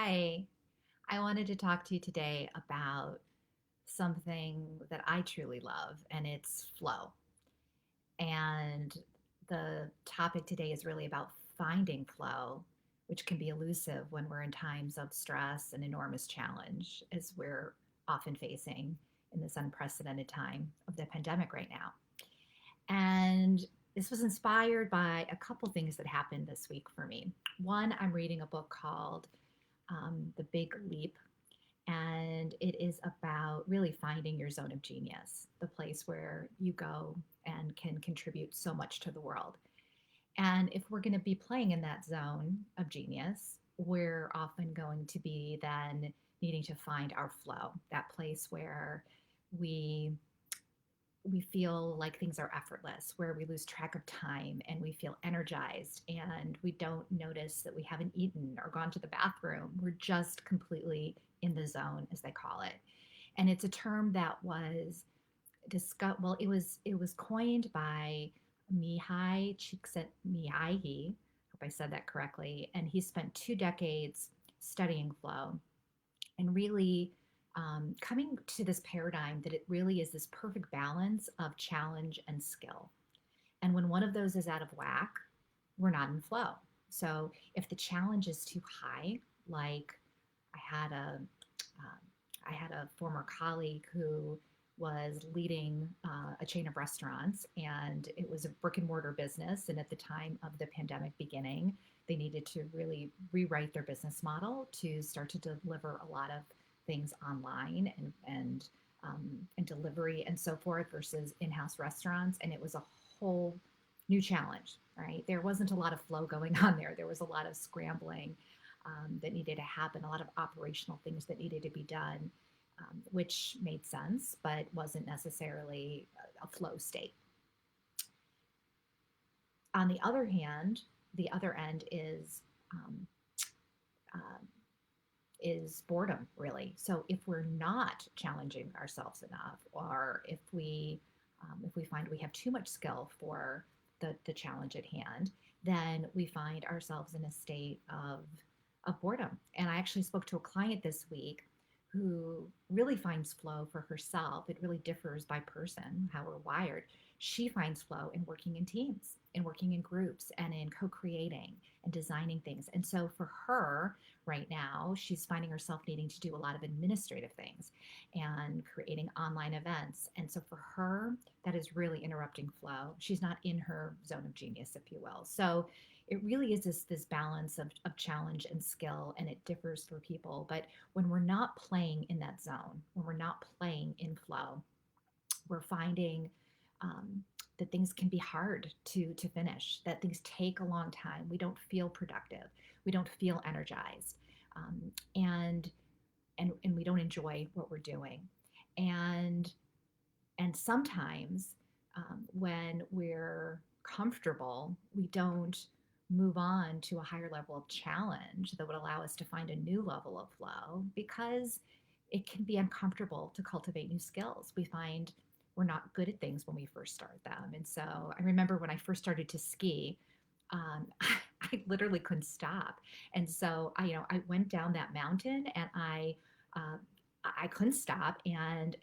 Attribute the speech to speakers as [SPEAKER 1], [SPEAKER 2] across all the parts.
[SPEAKER 1] Hi, I wanted to talk to you today about something that I truly love, and it's flow. And the topic today is really about finding flow, which can be elusive when we're in times of stress and enormous challenge, as we're often facing in this unprecedented time of the pandemic right now. And this was inspired by a couple things that happened this week for me. One, I'm reading a book called The Big Leap, and it is about really finding your zone of genius, the place where you go and can contribute so much to the world. And if we're going to be playing in that zone of genius, we're often going to be then needing to find our flow, that place where we we feel like things are effortless, where we lose track of time and we feel energized and we don't notice that we haven't eaten or gone to the bathroom. We're just completely in the zone, as they call it. And it's a term that was discussed. Well, it was coined by Mihaly Csikszentmihayli. I hope I said that correctly. And he spent 2 decades studying flow and really coming to this paradigm that it really is this perfect balance of challenge and skill. And when one of those is out of whack, we're not in flow. So if the challenge is too high, like I had a I had a former colleague who was leading a chain of restaurants, and it was a brick and mortar business. And at the time of the pandemic beginning, they needed to really rewrite their business model to start to deliver a lot of things online and delivery and so forth versus in-house restaurants. And it was a whole new challenge, right? There wasn't a lot of flow going on there. There was a lot of scrambling that needed to happen, a lot of operational things that needed to be done, which made sense, but wasn't necessarily a flow state. On the other hand, the other end um, uh, is boredom, really. So if we're not challenging ourselves enough, or if we find we have too much skill for the challenge at hand, then we find ourselves in a state of boredom. And I actually spoke to a client this week who really finds flow for herself. It really differs by person, how we're wired. She finds flow in working in teams, in working in groups, and in co creating and designing things. And so for her, right now, she's finding herself needing to do a lot of administrative things and creating online events. And so for her, that is really interrupting flow. She's not in her zone of genius, if you will. So it really is this balance of challenge and skill, and it differs for people. But when we're not playing in that zone, when we're not playing in flow, we're finding um, that things can be hard to finish, that things take a long time. We don't feel productive. We don't feel energized. And and we don't enjoy what we're doing. And and sometimes when we're comfortable, we don't move on to a higher level of challenge that would allow us to find a new level of flow because it can be uncomfortable to cultivate new skills. We find we're not good at things when we first start them. And so I remember when I first started to ski, I literally couldn't stop. And so I went down that mountain and uh, I couldn't stop. And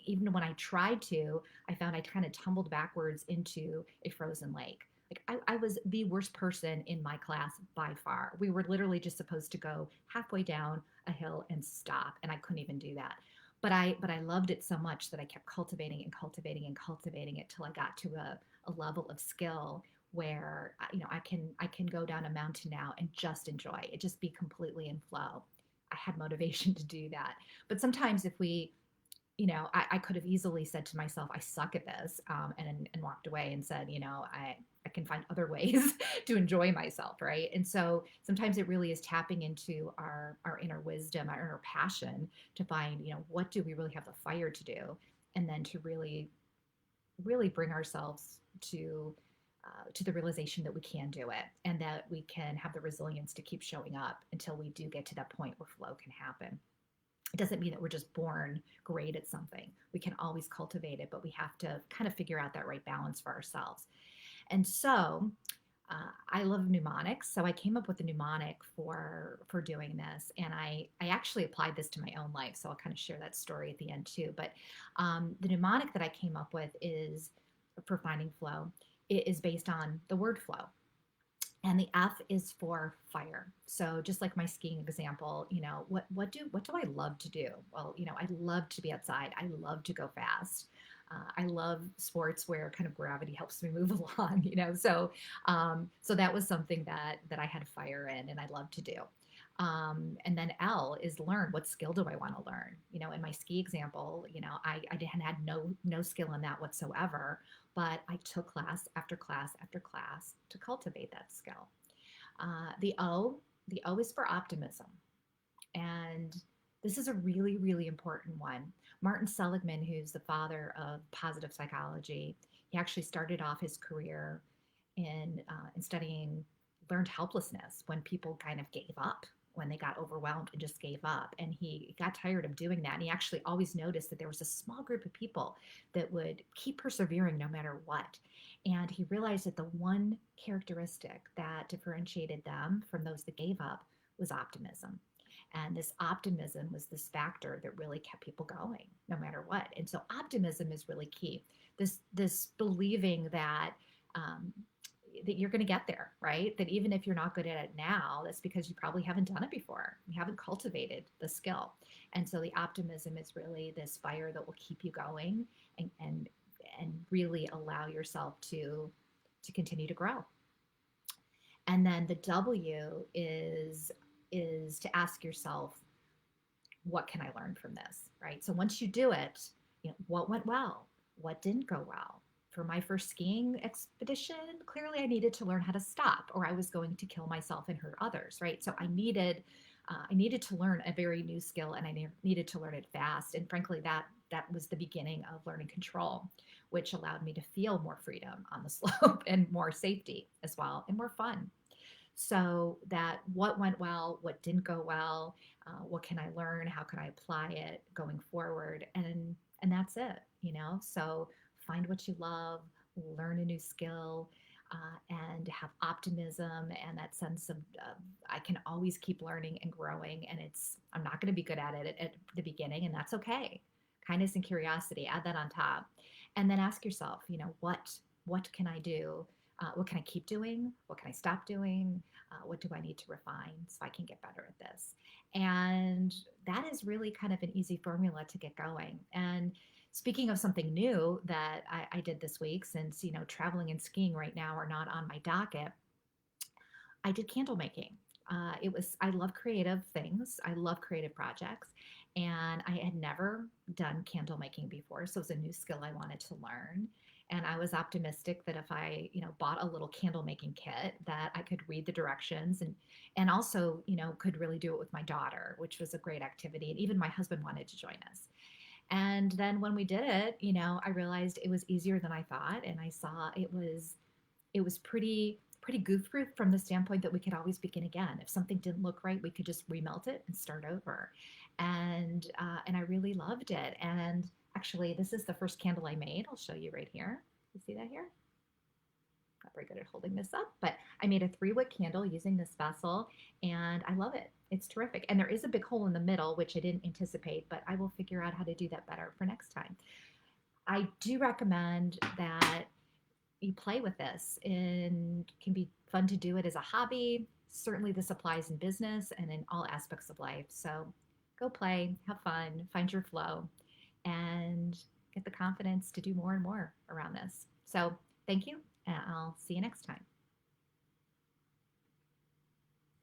[SPEAKER 1] even when I tried to, I found I kind of tumbled backwards into a frozen lake. Like I was the worst person in my class by far. We were literally just supposed to go halfway down a hill and stop, and I couldn't even do that. But I loved it so much that I kept cultivating and cultivating and cultivating it till I got to a level of skill where I can go down a mountain now and just enjoy it, just be completely in flow. I had motivation to do that. But sometimes if we, I could have easily said to myself, I suck at this, and walked away and said, I can find other ways to enjoy myself, right? And so sometimes it really is tapping into our inner wisdom, our inner passion to find, what do we really have the fire to do, and then to really bring ourselves to the realization that we can do it and that we can have the resilience to keep showing up until we do get to that point where flow can happen. It doesn't mean that we're just born great at something. We can always cultivate it, but we have to kind of figure out that right balance for ourselves. And so I love mnemonics, so I came up with a mnemonic for doing this, and I actually applied this to my own life. So I'll kind of share that story at the end too. But the mnemonic that I came up with is for finding flow. It is based on the word flow, and the F is for fire. So just like my skiing example, what do I love to do? Well, I love to be outside. I love to go fast. I love sports where kind of gravity helps me move along. So that was something that I had fire in, and I love to do. And then L is learn. What skill do I want to learn? In my ski example, I had no skill in that whatsoever, but I took class after class after class to cultivate that skill. The O is for optimism, and this is a really, really important one. Martin Seligman, who's the father of positive psychology, he actually started off his career in studying learned helplessness when people kind of gave up, when they got overwhelmed and just gave up. And he got tired of doing that. And he actually always noticed that there was a small group of people that would keep persevering no matter what. And he realized that the one characteristic that differentiated them from those that gave up was optimism. And this optimism was this factor that really kept people going no matter what. And so optimism is really key. This believing um, that you're going to get there, right? That even if you're not good at it now, that's because you probably haven't done it before. You haven't cultivated the skill. And so the optimism is really this fire that will keep you going and really allow yourself to continue to grow. And then the W is to ask yourself, what can I learn from this, right? So once you do it, what went well? What didn't go well? For my first skiing expedition, clearly I needed to learn how to stop, or I was going to kill myself and hurt others, right? So I needed to learn a very new skill, and I needed to learn it fast. And frankly, that was the beginning of learning control, which allowed me to feel more freedom on the slope and more safety as well, and more fun. So that what went well, what didn't go well, what can I learn, how can I apply it going forward, and that's it. So find what you love, learn a new skill, and have optimism and that sense of I can always keep learning and growing, and I'm not going to be good at it at the beginning, and that's okay. Kindness and curiosity, add that on top, and then ask yourself, what can I do? What can I keep doing? What can I stop doing? What do I need to refine so I can get better at this? And that is really kind of an easy formula to get going. And speaking of something new that I did this week, since traveling and skiing right now are not on my docket, I did candle making. I love creative things. I love creative projects. And I had never done candle making before. So it was a new skill I wanted to learn. And I was optimistic that if I, bought a little candle making kit, that I could read the directions and also, could really do it with my daughter, which was a great activity. And even my husband wanted to join us. And then when we did it, I realized it was easier than I thought. And I saw it was pretty goof proof from the standpoint that we could always begin again. If something didn't look right, we could just remelt it and start over. And I really loved it. And actually, this is the first candle I made. I'll show you right here. You see that here? Not very good at holding this up, but I made a 3-wick candle using this vessel, and I love it. It's terrific. And there is a big hole in the middle, which I didn't anticipate, but I will figure out how to do that better for next time. I do recommend that you play with this, and it can be fun to do it as a hobby. Certainly this applies in business and in all aspects of life. So go play, have fun, find your flow, and get the confidence to do more and more around this. So thank you, and I'll see you next time.